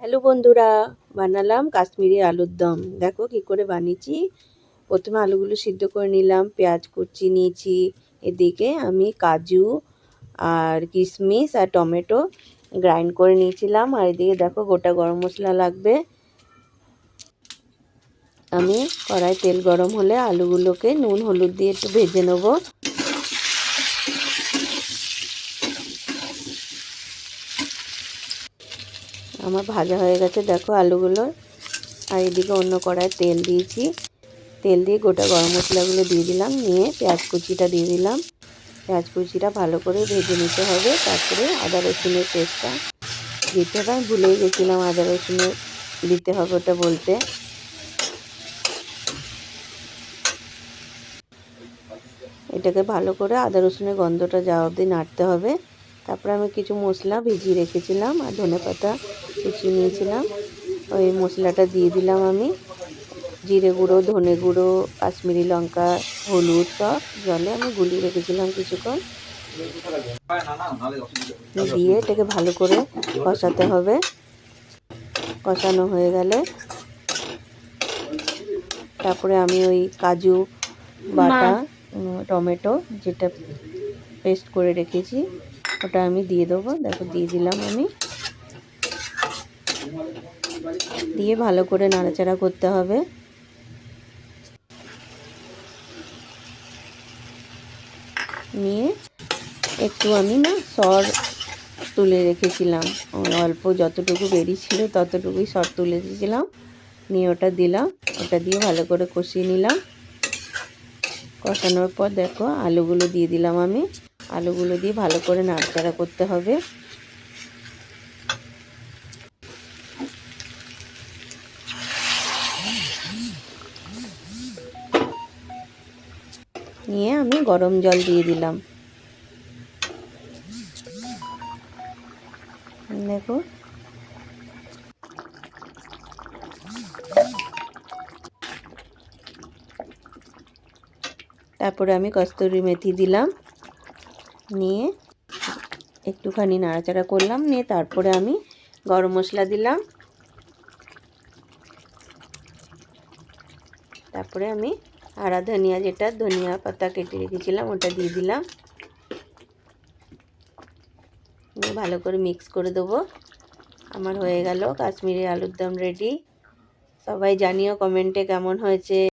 Hello বন্ধুরা, বানালাম কাশ্মীরি আলুর দম। দেখো কি করে বানিয়েছি। প্রথমে আলুগুলো সিদ্ধ করে নিলাম, পেঁয়াজ কুচি নিয়েছি, এদিকে আমি কাজু আর কিশমিশ আর টমেটো গ্রাইন্ড করে নিয়েছিলাম, আর এদিকে দেখো গোটা গরম মশলা লাগবে। আমি কড়াই তেল গরম হলে আলুগুলোকে নুন হলুদ দিয়ে একটু ভেজে নেবো। আমার ভাজা হয়ে গেছে দেখো আলুগুলো। আর এদিকে অন্য কড়ায় তেল দিয়েছি, তেল দিয়ে গোটা গরম মশলাগুলো দিয়ে দিলাম, নিয়ে পেঁয়াজ কুচিটা দিয়ে দিলাম। পেঁয়াজ কুচিটা ভালো করে ভেজে নিতে হবে। তারপরে আদা রসুনের পেস্টটা দিতে হবে। আমি ভুলেই গেছিলাম আদা রসুনের দিতে হবে ওটা বলতে। এটাকে ভালো করে আদা রসুনের গন্ধটা যাওয়া অবধি নাড়তে হবে। তারপরে আমি কিছু মশলা ভিজিয়ে রেখেছিলাম আর ধনেপাতা কুচিয়ে নিয়েছিলাম, ওই মশলাটা দিয়ে দিলাম আমি। জিরে গুঁড়ো, ধনে গুঁড়ো, কাশ্মীরি লঙ্কা, হলুদ সব জলে আমি গুলিয়ে রেখেছিলাম কিছুক্ষণ। দিয়ে এটাকে ভালো করে কষাতে হবে। কষানো হয়ে গেলে তারপরে আমি ওই কাজু বাটা, টমেটো যেটা পেস্ট করে রেখেছি ওটা আমি দিয়ে দেবো। দেখো দিয়ে দিলাম আমি। দিয়ে ভালো করে নাড়াচাড়া করতে হবে। নিয়ে একটু আমি সর তুলে রেখেছিলাম, অল্প যতটুকু বেরিয়েছিল ততটুকুই সর তুলে দিয়েছিলাম, নিয়ে ওটা দিলাম। ওটা দিয়ে ভালো করে কষিয়ে নিলাম। কষানোর পর দেখো আলুগুলো দিয়ে দিলাম আমি। আলুগুলো দিয়ে ভালো করে নাড়াচাড়া করতে হবে। নিয়ে আমি গরম জল দিয়ে দিলাম। দেখো তারপরে আমি কস্তুরি মেথি দিলাম, নিয়ে একটুখানি নাড়াচাড়া করলাম। নিয়ে তারপরে আমি গরম মশলা দিলাম। তারপরে আমি হারা ধনিয়া, যেটা ধনিয়া পাতা কেটে রেখেছিলাম ওটা দিয়ে দিলাম। দিয়ে ভালো করে মিক্স করে দেবো। আমার হয়ে গেল কাশ্মীরি আলুর দম রেডি। সবাই জানিও কমেন্টে কেমন হয়েছে।